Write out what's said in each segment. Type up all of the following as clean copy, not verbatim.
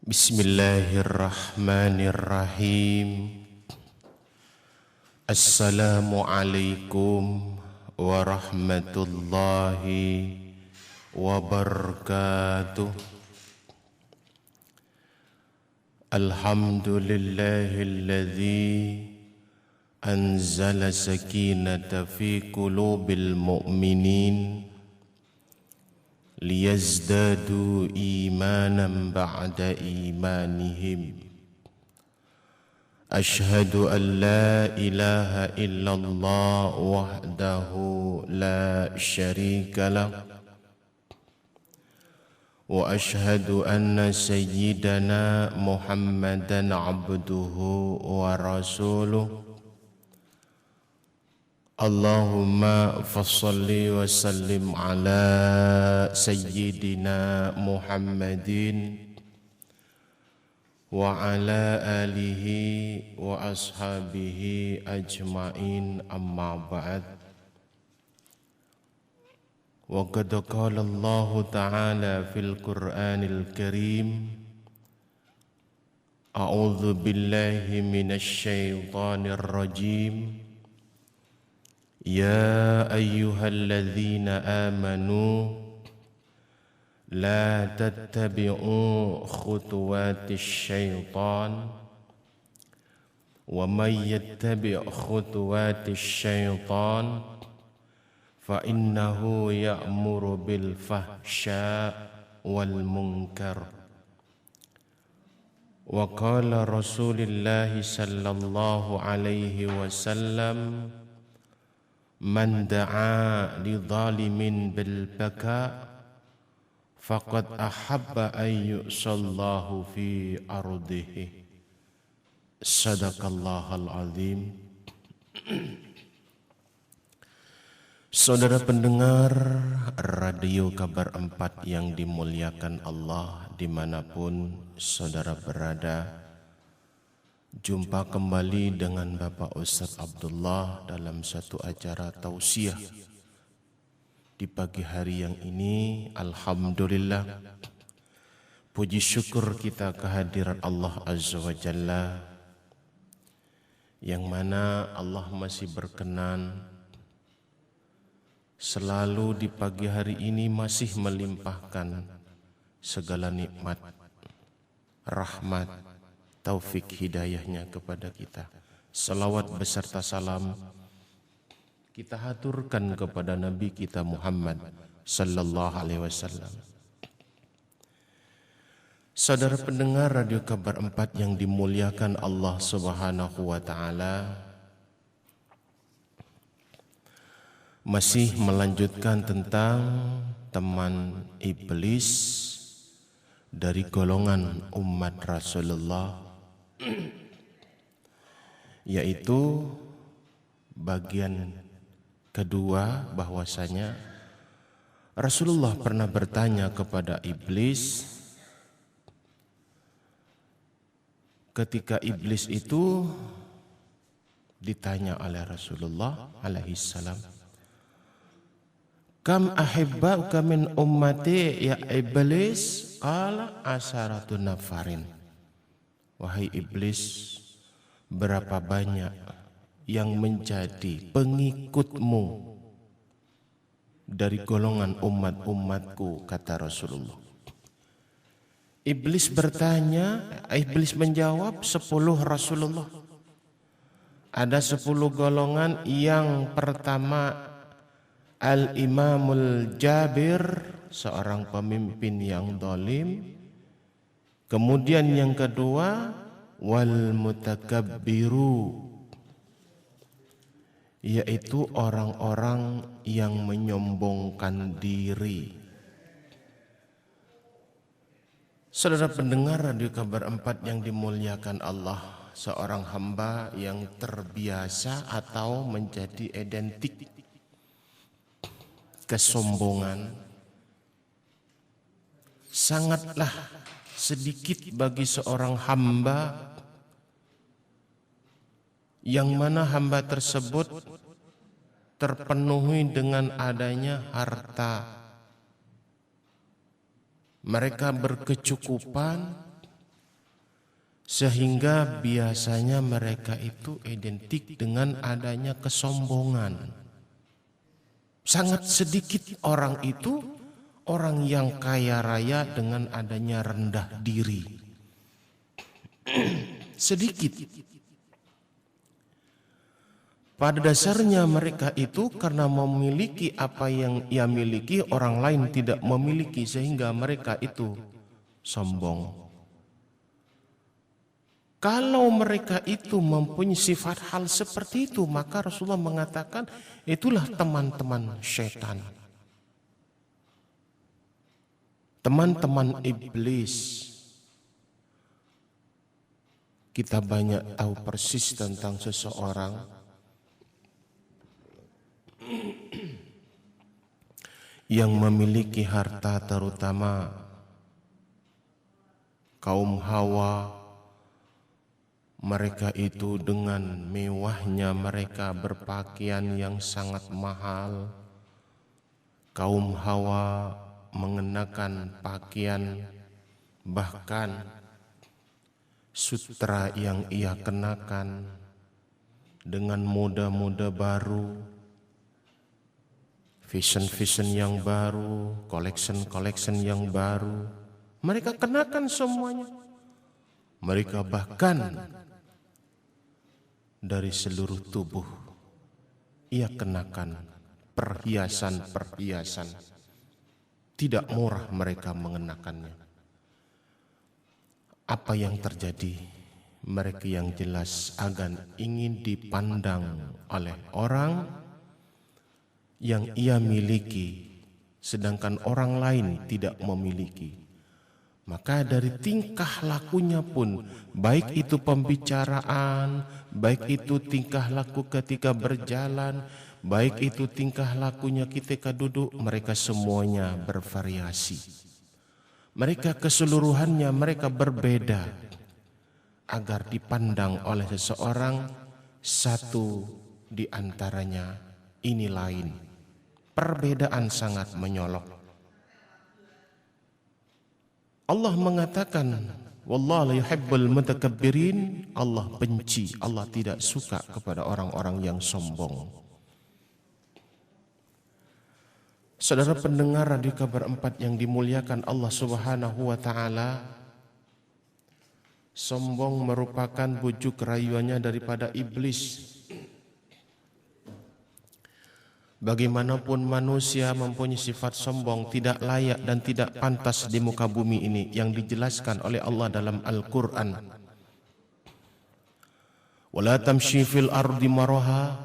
Bismillahirrahmanirrahim. Assalamualaikum warahmatullahi wabarakatuh. Alhamdulillahilladzi anzala sakinata fi qulubil mu'minin liyazdadu imanan ba'da imanihim. Ashhadu an la ilaha illallah wahdahu la syarika lah wa ashhadu anna sayyidana Muhammadan abduhu wa rasuluh. Allahumma fassalli wa sallim ala sayyidina Muhammadin wa ala alihi wa ashabihi ajma'in, amma ba'd. Wa qad qala Allah ta'ala fil Qur'anil Karim, a'udzu billahi minasy syaithanir rajim. Ya ayyuhalladzina amanu la tattabi'u khutuwatis syaitan wa may yattabi' khutuwatis syaitan fa innahu ya'muru bil fahsya wal munkar. Wa qala Rasulullah sallallahu alaihi wasallam, man da'a li zalimin bil baka faqad ahabba an yu'sallahu fi ardihi. Sadaqallahul azim. Saudara pendengar Radio Kabar 4 yang dimuliakan Allah dimanapun saudara berada, jumpa kembali dengan Bapak Ustadz Abdullah dalam satu acara tausiah di pagi hari yang ini. Alhamdulillah, puji syukur kita kehadiran Allah Azza wa Jalla, yang mana Allah masih berkenan selalu di pagi hari ini masih melimpahkan segala nikmat, rahmat, taufik hidayahnya kepada kita. Salawat beserta salam kita haturkan kepada Nabi kita Muhammad sallallahu alaihi wasallam. Saudara pendengar Radio Kabar 4 yang dimuliakan Allah Subhanahu wa taala, masih melanjutkan tentang teman iblis dari golongan umat Rasulullah, yaitu bagian kedua, bahwasanya Rasulullah pernah bertanya kepada iblis ketika iblis itu ditanya oleh Rasulullah alaihi salam, kam ahibbaka min ummati ya iblis? Qala asharatu nafarin. Wahai iblis, berapa banyak yang menjadi pengikutmu dari golongan umat-umatku, kata Rasulullah. Iblis bertanya, iblis menjawab 10 Rasulullah. Ada 10 golongan. Yang pertama, Al-Imamul Jabir, seorang pemimpin yang zalim. Kemudian yang kedua, wal mutakabbiru, yaitu orang-orang yang menyombongkan diri. Saudara pendengar Radio Kabar 4 yang dimuliakan Allah, seorang hamba yang terbiasa atau menjadi identik kesombongan sangatlah sedikit bagi seorang hamba yang mana hamba tersebut terpenuhi dengan adanya harta. Mereka berkecukupan, Sehingga biasanya mereka itu identik dengan adanya kesombongan. Sangat sedikit orang itu, orang yang kaya raya dengan adanya rendah diri. Sedikit. Pada dasarnya mereka itu karena memiliki apa yang ia miliki, orang lain tidak memiliki, sehingga mereka itu sombong. Kalau mereka itu mempunyai sifat hal seperti itu, maka Rasulullah mengatakan itulah teman-teman syaitan. Teman-teman iblis. Kita banyak tahu persis tentang seseorang yang memiliki harta, terutama kaum Hawa. Mereka itu dengan mewahnya mereka berpakaian yang sangat mahal. Kaum Hawa mengenakan pakaian, bahkan sutra yang ia kenakan dengan moda-moda baru, fashion yang baru, collection yang baru. Mereka kenakan semuanya. Mereka bahkan dari seluruh tubuh ia kenakan perhiasan-perhiasan. Tidak murah mereka mengenakannya. Apa yang terjadi? Mereka yang jelas akan ingin dipandang oleh orang yang ia miliki, sedangkan orang lain tidak memiliki. Maka dari tingkah lakunya pun, baik itu pembicaraan, baik itu tingkah laku ketika berjalan, baik itu tingkah lakunya ketika duduk, mereka semuanya bervariasi. Mereka keseluruhannya mereka berbeda agar dipandang oleh seseorang, satu di antaranya ini lain. Perbedaan sangat menyolok. Allah mengatakan, wallahu la yuhibbul mutakabbirin. Allah benci, Allah tidak suka kepada orang-orang yang sombong. Saudara pendengar radio kabar 4 yang dimuliakan Allah Subhanahu wa taala, sombong merupakan bujuk rayuannya daripada iblis. Bagaimanapun manusia mempunyai sifat sombong, tidak layak dan tidak pantas di muka bumi ini, yang dijelaskan oleh Allah dalam Al-Quran. Wala tamshi fil ardi maraha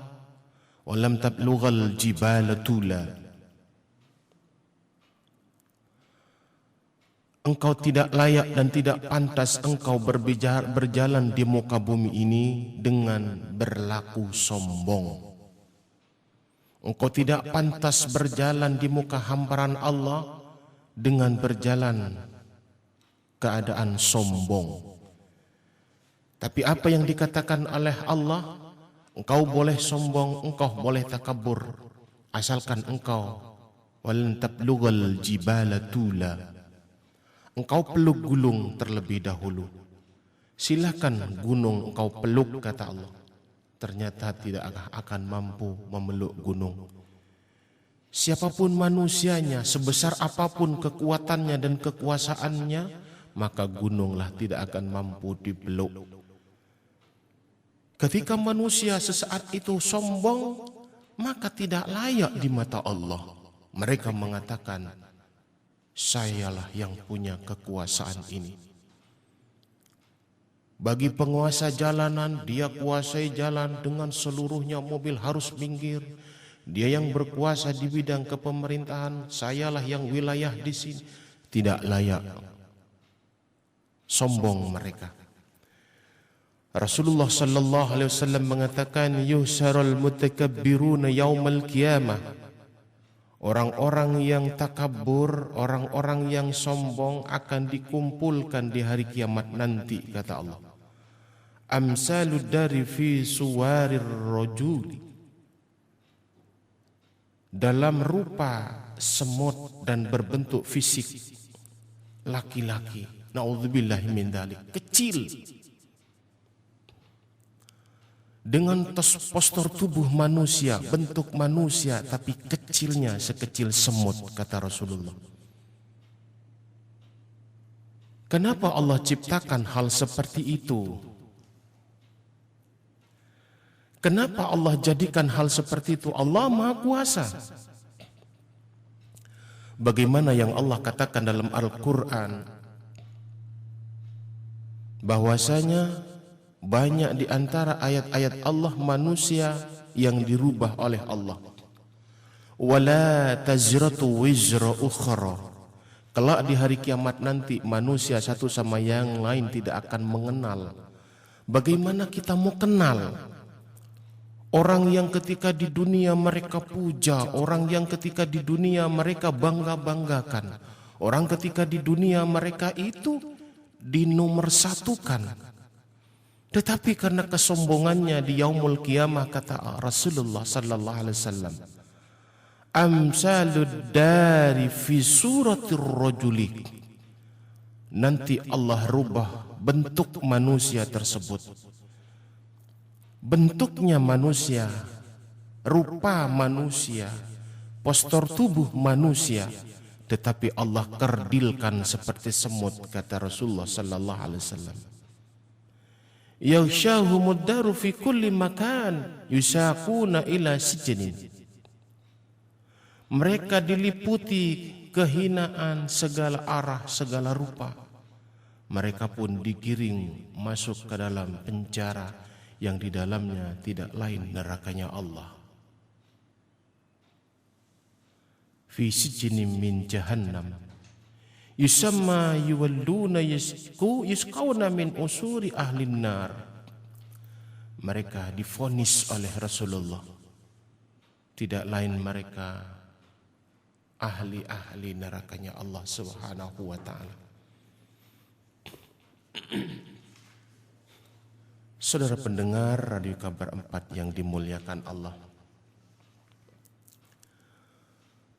walam tablughal jibala tula. Engkau tidak layak dan tidak pantas engkau berjalan di muka bumi ini dengan berlaku sombong. Engkau tidak pantas berjalan di muka hamparan Allah dengan berjalan keadaan sombong. Tapi apa yang dikatakan oleh Allah, engkau boleh sombong, engkau boleh takabur, asalkan engkau walan tablughal jibala tula. Engkau peluk gunung terlebih dahulu. Silakan gunung engkau peluk, kata Allah. Ternyata tidak akan mampu memeluk gunung. Siapapun manusianya, sebesar apapun kekuatannya dan kekuasaannya, maka gununglah tidak akan mampu dipeluk. Ketika manusia sesaat itu sombong, maka tidak layak di mata Allah. Mereka mengatakan, sayalah yang punya kekuasaan ini. Bagi penguasa jalanan, dia kuasai jalan dengan seluruhnya, mobil harus minggir. Dia yang berkuasa di bidang kepemerintahan, sayalah yang wilayah di sini. Tidak layak. Sombong mereka. Rasulullah sallallahu alaihi wasallam mengatakan, yuhsarul mutakabbiruna yaumal qiyamah. Orang-orang yang takabur, orang-orang yang sombong akan dikumpulkan di hari kiamat nanti, kata Allah. Amsalud dari fi suwarir rajuli, dalam rupa semut dan berbentuk fisik laki-laki. Na'udzubillahi min dzalik. Kecil, dengan postur tubuh manusia, bentuk manusia, tapi kecilnya sekecil semut, kata Rasulullah. Kenapa Allah ciptakan hal seperti itu? Kenapa Allah jadikan hal seperti itu? Allah Maha Kuasa. Bagaimana yang Allah katakan dalam Al-Quran, bahwasanya banyak di antara ayat-ayat Allah manusia yang dirubah oleh Allah. Wala tazratu wizra ukhra. Kelak di hari kiamat nanti manusia satu sama yang lain tidak akan mengenal. Bagaimana kita mau kenal orang yang ketika di dunia mereka puja, orang yang ketika di dunia mereka bangga-banggakan, orang ketika di dunia mereka itu dinomorsatukan. Tetapi karena kesombongannya di yaumul qiyamah, kata Rasulullah sallallahu alaihi wasallam, amsalud dari fi suratir rajuli, nanti Allah rubah bentuk manusia tersebut. Bentuknya manusia, rupa manusia, postur tubuh manusia, tetapi Allah kerdilkan seperti semut, kata Rasulullah sallallahu alaihi wasallam. Yaushahumud daru fi kulli makan yusaquna ila sijnin. Mereka diliputi kehinaan segala arah, segala rupa. Mereka pun digiring masuk ke dalam penjara yang di dalamnya tidak lain nerakanya Allah. Fi sijnin min jahannam yusamma yuwalluna yusqawna min usuri ahlin nar. Mereka divonis oleh Rasulullah, tidak lain mereka ahli-ahli nerakanya Allah Subhanahu wa ta'ala. Saudara pendengar Radio Kabar 4 yang dimuliakan Allah,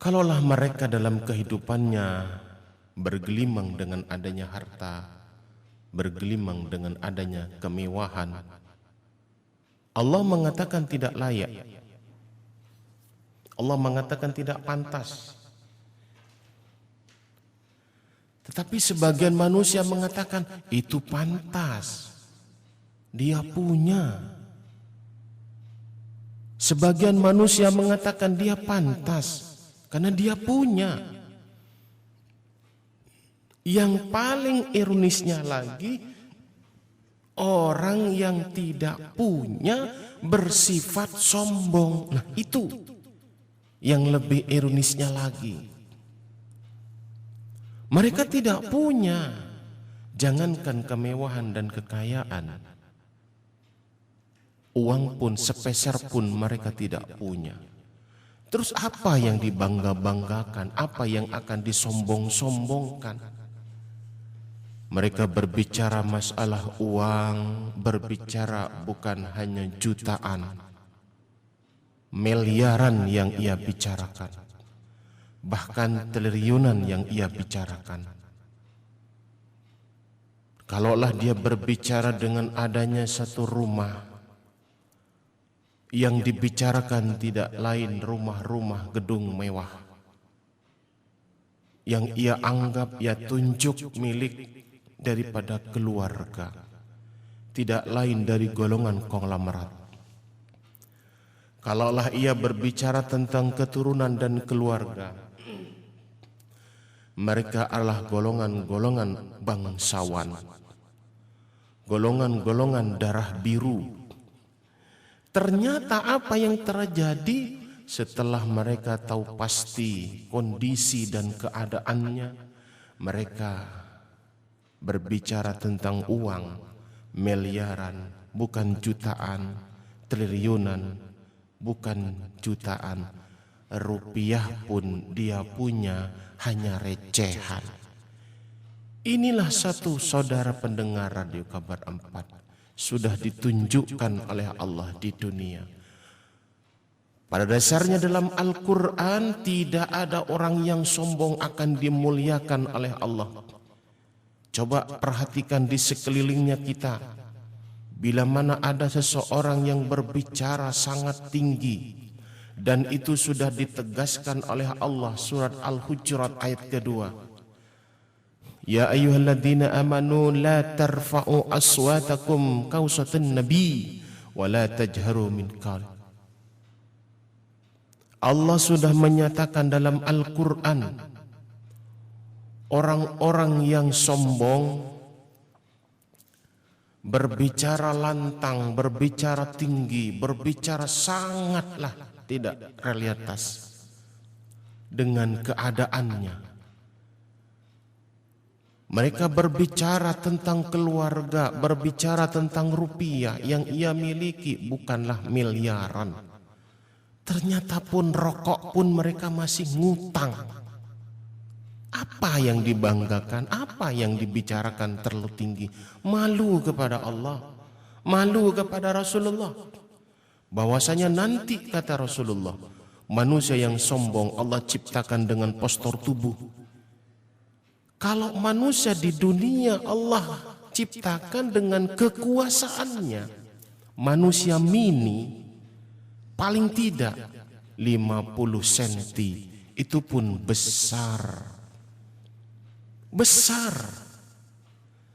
kalaulah mereka dalam kehidupannya bergelimang dengan adanya harta, bergelimang dengan adanya kemewahan, Allah mengatakan tidak layak, Allah mengatakan tidak pantas. Tetapi sebagian manusia mengatakan itu pantas, dia punya. Sebagian manusia mengatakan dia pantas karena dia punya. Yang paling ironisnya lagi, orang yang tidak punya bersifat sombong. Nah, itu yang lebih ironisnya lagi. Mereka tidak punya, jangankan kemewahan dan kekayaan, uang pun sepeser pun mereka tidak punya. Terus apa yang dibangga-banggakan, apa yang akan disombong-sombongkan? Mereka berbicara masalah uang, berbicara bukan hanya jutaan, miliaran yang ia bicarakan, bahkan triliunan yang ia bicarakan. Kalaulah dia berbicara dengan adanya satu rumah, yang dibicarakan tidak lain rumah-rumah gedung mewah, yang ia anggap, ia tunjuk milik daripada keluarga, tidak lain dari golongan konglomerat. Kalaulah ia berbicara tentang keturunan dan keluarga, mereka adalah golongan-golongan bangsawan, golongan-golongan darah biru. Ternyata apa yang terjadi setelah mereka tahu pasti kondisi dan keadaannya, mereka berbicara tentang uang, miliaran, bukan jutaan, triliunan, bukan jutaan, rupiah pun dia punya hanya recehan. Inilah satu saudara pendengar Radio Kabar 4 sudah ditunjukkan oleh Allah di dunia. Pada dasarnya dalam Al-Quran tidak ada orang yang sombong akan dimuliakan oleh Allah. Coba perhatikan di sekelilingnya kita, bila mana ada seseorang yang berbicara sangat tinggi, dan itu sudah ditegaskan oleh Allah surat Al-Hujurat ayat kedua. Ya ayyuhalladzina amanu la tarfa'u aswatakum kausatan nabi wa la tajharu min qaul. Allah sudah menyatakan dalam Al-Quran, orang-orang yang sombong berbicara lantang, berbicara tinggi, berbicara sangatlah tidak realitas dengan keadaannya. Mereka berbicara tentang keluarga, berbicara tentang rupiah yang ia miliki bukanlah miliaran. Ternyata pun rokok pun mereka masih ngutang. Apa yang dibanggakan, apa yang dibicarakan terlalu tinggi? Malu kepada Allah, malu kepada Rasulullah. Bahwasanya nanti kata Rasulullah, manusia yang sombong Allah ciptakan dengan postur tubuh. Kalau manusia di dunia Allah ciptakan dengan kekuasaannya, manusia mini paling tidak 50 cm, itu pun besar. Besar.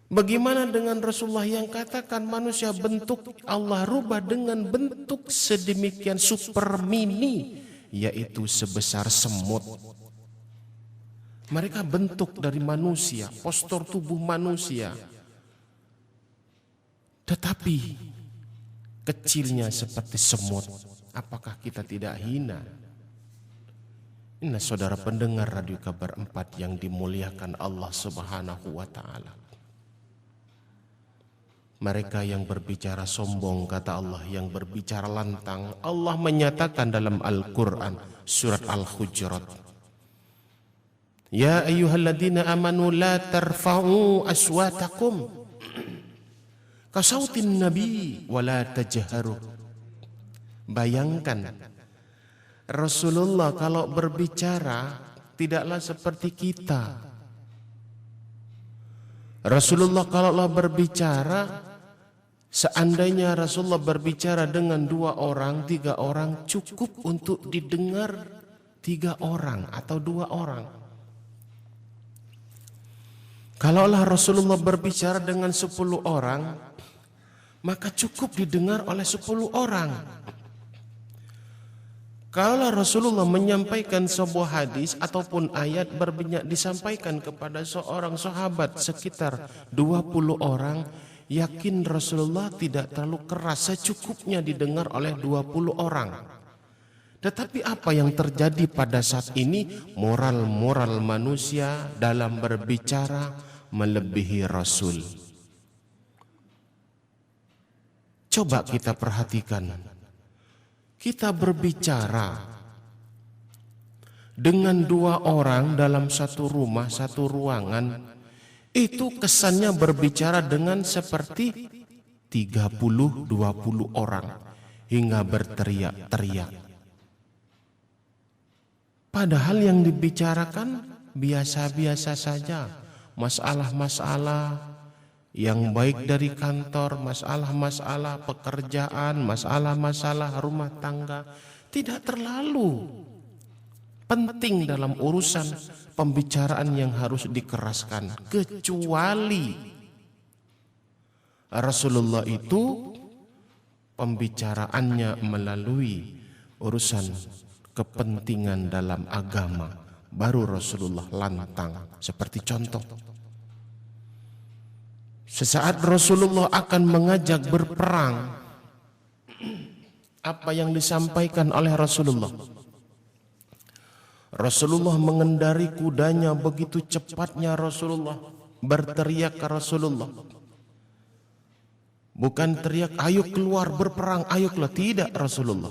Bagaimana dengan Rasulullah yang katakan manusia bentuk Allah rubah dengan bentuk sedemikian super mini, yaitu sebesar semut. Mereka bentuk dari manusia, postur tubuh manusia, tetapi kecilnya seperti semut. Apakah kita tidak hina? Ini saudara pendengar Radio Kabar 4 yang dimuliakan Allah Subhanahu wa Ta'ala. Mereka yang berbicara sombong, kata Allah, yang berbicara lantang, Allah menyatakan dalam Al-Quran surat Al-Hujurat, ya ayyuhalladzina amanu la tarfa'u aswatakum kasautin nabi wa la tajharu. Bayangkan Rasulullah kalau berbicara tidaklah seperti kita. Rasulullah kalau berbicara, seandainya Rasulullah berbicara dengan 2 orang, 3 orang, cukup untuk didengar 3 orang atau 2 orang. Kalaulah Rasulullah berbicara dengan 10 orang, maka cukup didengar oleh 10 orang. Kalau Rasulullah menyampaikan sebuah hadis ataupun ayat disampaikan kepada seorang sahabat sekitar 20 orang, yakin Rasulullah tidak terlalu keras, secukupnya didengar oleh 20 orang. Tetapi apa yang terjadi pada saat ini? Moral-moral manusia dalam berbicara melebihi Rasul. Coba kita perhatikan. Kita berbicara dengan 2 orang dalam satu rumah, satu ruangan, itu kesannya berbicara dengan seperti 30-20 orang hingga berteriak-teriak. Padahal yang dibicarakan biasa-biasa saja, masalah-masalah yang baik dari kantor, masalah-masalah pekerjaan, masalah-masalah rumah tangga, tidak terlalu penting dalam urusan pembicaraan yang harus dikeraskan. Kecuali Rasulullah itu pembicaraannya melalui urusan kepentingan dalam agama, baru Rasulullah lantang. Seperti contoh, sesaat Rasulullah akan mengajak berperang, apa yang disampaikan oleh Rasulullah? Rasulullah mengendari kudanya, begitu cepatnya Rasulullah berteriak ke Rasulullah. Bukan teriak, ayo keluar berperang, ayo keluar. Tidak Rasulullah.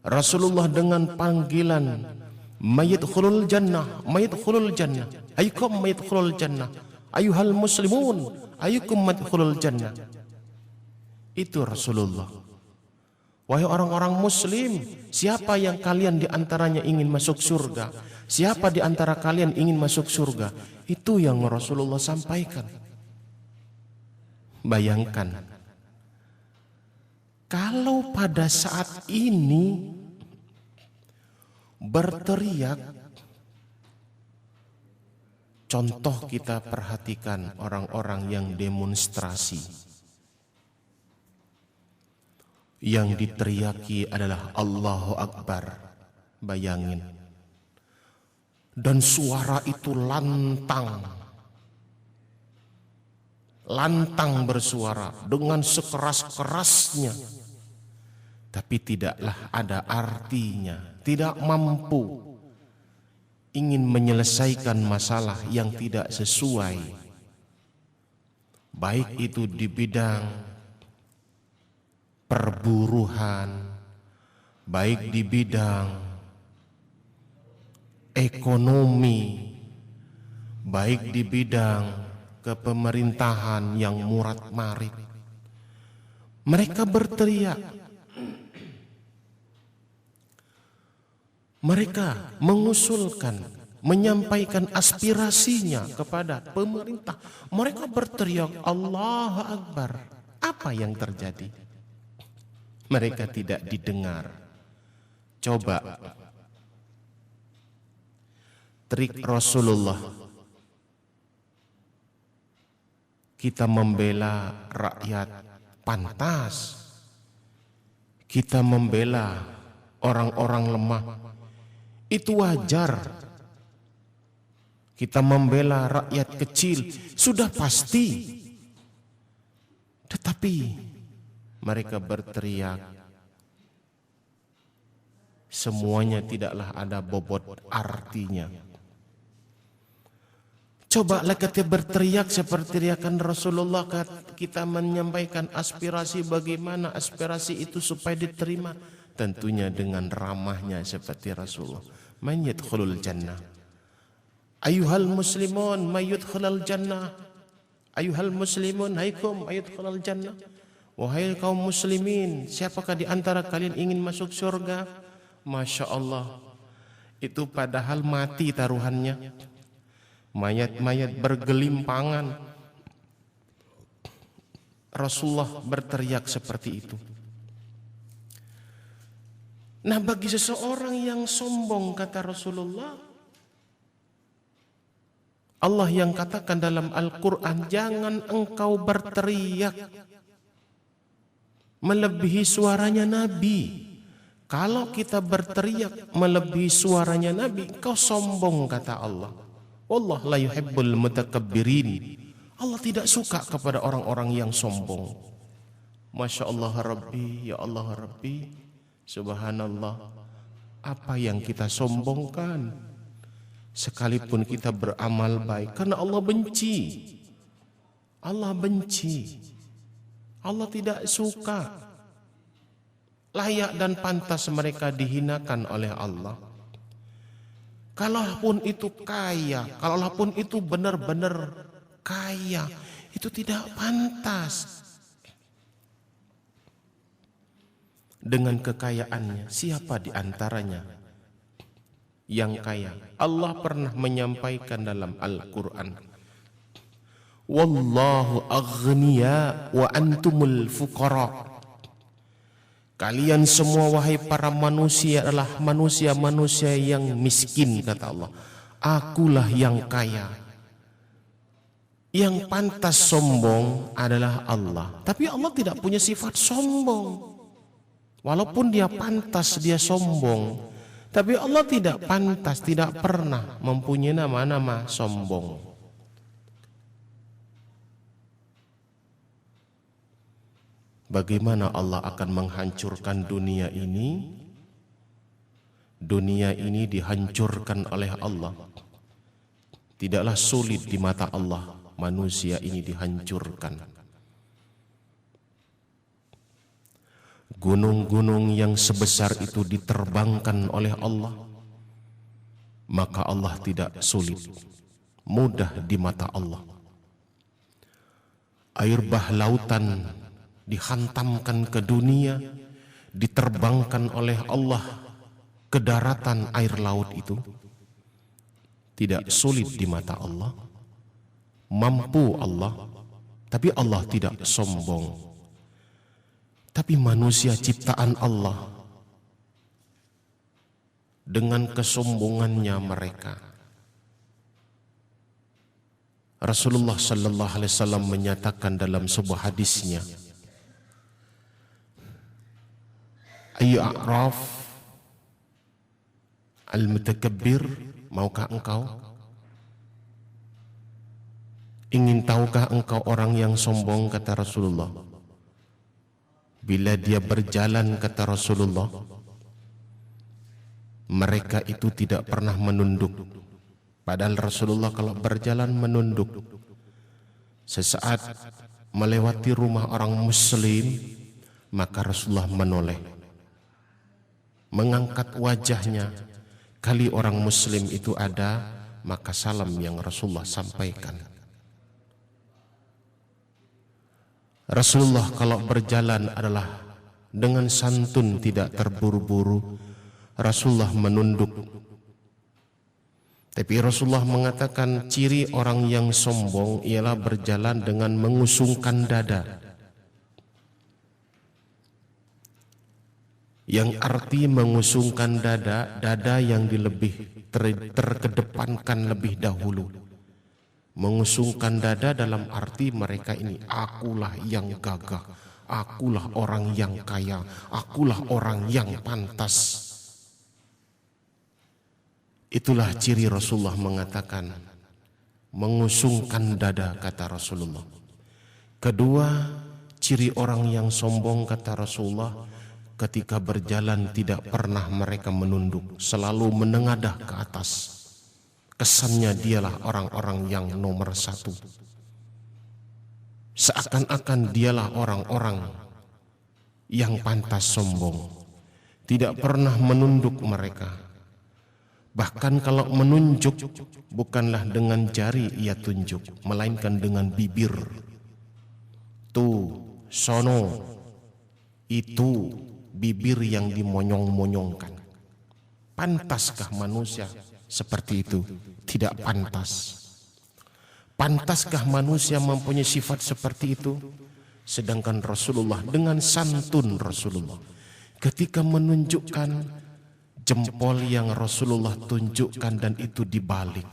Rasulullah dengan panggilan, mayadkhulul jannah, mayadkhulul jannah, ayukum mayadkhulul jannah, ayuhal muslimun, ayukum madkhulul jannah. Itu Rasulullah. Wahai orang-orang muslim, siapa yang kalian diantaranya ingin masuk surga? Siapa di antara kalian ingin masuk surga? Itu yang Rasulullah sampaikan. Bayangkan, Kalau pada saat ini berteriak, contoh kita perhatikan orang-orang yang demonstrasi. Yang diteriaki adalah Allahu Akbar. Bayangin. Dan suara itu lantang. Lantang bersuara dengan sekeras-kerasnya. Tapi tidaklah ada artinya. Tidak mampu ingin menyelesaikan masalah yang tidak sesuai. Baik itu di bidang perburuhan, baik di bidang ekonomi, baik di bidang kepemerintahan yang murat-marit. Mereka berteriak, mereka mengusulkan, menyampaikan aspirasinya kepada pemerintah. Mereka berteriak Allahu Akbar. Apa yang terjadi? Mereka tidak didengar. Coba trik Rasulullah. Kita membela rakyat pantas. Kita membela orang-orang lemah. Itu wajar. Kita membela rakyat kecil. Sudah pasti. Tetapi mereka berteriak. Semuanya tidaklah ada bobot artinya. Cobalah kita berteriak seperti teriakan Rasulullah, kita menyampaikan aspirasi, bagaimana aspirasi itu supaya diterima. Tentunya dengan ramahnya seperti Rasulullah. Man yadkhulul jannah. Ayuhal muslimun may yadkhulul jannah. Ayuhal muslimun haikum may yadkhulul jannah. Wahai kaum muslimin, siapakah di antara kalian ingin masuk surga? Masya Allah. Itu padahal mati taruhannya. Mayat-mayat bergelimpangan. Rasulullah berteriak seperti itu. Nah, bagi seseorang yang sombong, kata Rasulullah, Allah yang katakan dalam Al-Quran, jangan engkau berteriak melebihi suaranya Nabi. Kalau kita berteriak melebihi suaranya Nabi, engkau sombong, kata Allah. Wallah la yuhibbul mutakabbirin. Allah tidak suka kepada orang-orang yang sombong. Masya Allah Rabbi, ya Allah Rabbi, subhanallah. Apa yang kita sombongkan? Sekalipun kita beramal baik, karena Allah benci. Allah benci. Allah tidak suka. Layak dan pantas mereka dihinakan oleh Allah. Kalaupun itu kaya, kalaupun itu benar-benar kaya, itu tidak pantas. Dengan kekayaannya, siapa di antaranya yang kaya? Allah pernah menyampaikan dalam Al-Quran, Wallahu aghniya wa antumul fuqara. Kalian semua wahai para manusia adalah manusia-manusia yang miskin, kata Allah. Akulah yang kaya. Yang pantas sombong adalah Allah. Tapi Allah tidak punya sifat sombong. Walaupun dia pantas dia sombong, tapi Allah tidak pantas, tidak pernah mempunyai nama-nama sombong. Bagaimana Allah akan menghancurkan dunia ini? Dunia ini dihancurkan oleh Allah. Tidaklah sulit di mata Allah manusia ini dihancurkan. Gunung-gunung yang sebesar itu diterbangkan oleh Allah, maka Allah tidak sulit, mudah di mata Allah. Air bah lautan dihantamkan ke dunia, diterbangkan oleh Allah ke daratan air laut itu. Tidak sulit di mata Allah, mampu Allah, tapi Allah tidak sombong. Tapi manusia ciptaan Allah dengan kesombongannya mereka. Rasulullah sallallahu alaihi wasallam menyatakan dalam sebuah hadisnya, "Ayyu a'raf al-mutakabbir, maukah engkau? Ingin tahukah engkau orang yang sombong?" kata Rasulullah. Bila dia berjalan, kata Rasulullah, mereka itu tidak pernah menunduk. Padahal Rasulullah kalau berjalan menunduk. Sesaat melewati rumah orang muslim, maka Rasulullah menoleh, mengangkat wajahnya. Kali orang muslim itu ada, maka salam yang Rasulullah sampaikan. Rasulullah kalau berjalan adalah dengan santun, tidak terburu-buru. Rasulullah menunduk. Tapi Rasulullah mengatakan ciri orang yang sombong ialah berjalan dengan mengusungkan dada. Yang arti mengusungkan dada, dada yang terkedepankan lebih dahulu. Mengusungkan dada dalam arti mereka ini, akulah yang gagah, akulah orang yang kaya, akulah orang yang pantas. Itulah ciri Rasulullah mengatakan mengusungkan dada, kata Rasulullah. Kedua, ciri orang yang sombong, kata Rasulullah, ketika berjalan tidak pernah mereka menunduk, selalu menengadah ke atas. Kesannya dialah orang-orang yang nomor satu. Seakan-akan dialah orang-orang yang pantas sombong. Tidak pernah menunduk mereka. Bahkan kalau menunjuk, bukanlah dengan jari ia tunjuk, melainkan dengan bibir. Tuh, sono, itu bibir yang dimonyong-monyongkan. Pantaskah manusia seperti itu? Tidak pantas. Pantaskah manusia mempunyai sifat seperti itu? Sedangkan Rasulullah dengan santun Rasulullah, ketika menunjukkan jempol yang Rasulullah tunjukkan dan itu dibalik,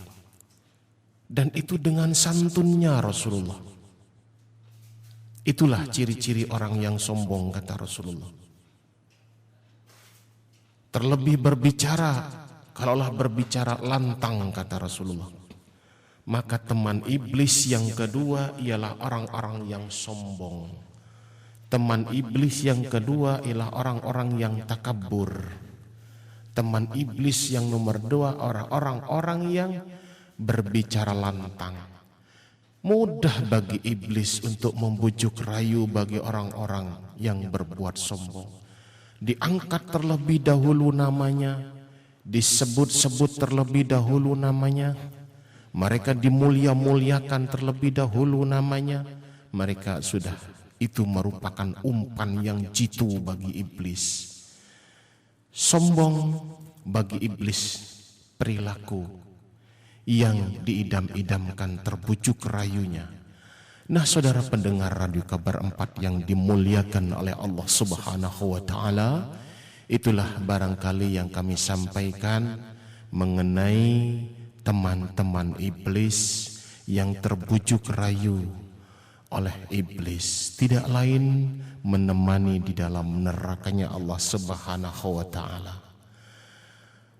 dan itu dengan santunnya Rasulullah. Itulah ciri-ciri orang yang sombong, kata Rasulullah. Terlebih berbicara, kalaulah berbicara lantang, kata Rasulullah, maka teman iblis yang kedua ialah orang-orang yang sombong. Teman iblis yang kedua ialah orang-orang yang takabur. Teman iblis yang nomor dua orang-orang yang berbicara lantang. Mudah bagi iblis untuk membujuk rayu bagi orang-orang yang berbuat sombong. Diangkat terlebih dahulu namanya, disebut-sebut terlebih dahulu namanya, mereka dimulia-muliakan terlebih dahulu namanya, mereka sudah, itu merupakan umpan yang jitu bagi iblis. Sombong bagi iblis perilaku yang diidam-idamkan, terbujuk rayunya. Nah, saudara pendengar Radio Kabar 4 yang dimuliakan oleh Allah Subhanahu wa taala, itulah barangkali yang kami sampaikan mengenai teman-teman iblis yang terbujuk rayu oleh iblis, tidak lain menemani di dalam nerakanya Allah Subhanahu wa taala.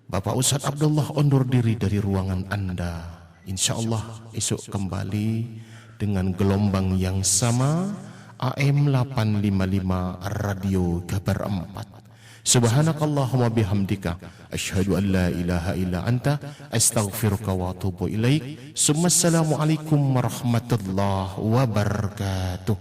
Bapak Ustadz Abdullah undur diri dari ruangan Anda. Insyaallah esok kembali dengan gelombang yang sama, AM 855 Radio Kabar 4. Subhanakallahumma bihamdika asyhadu an la ilaha illa anta astaghfiruka wa atubu ilaik. Assalamualaikum warahmatullahi wabarakatuh.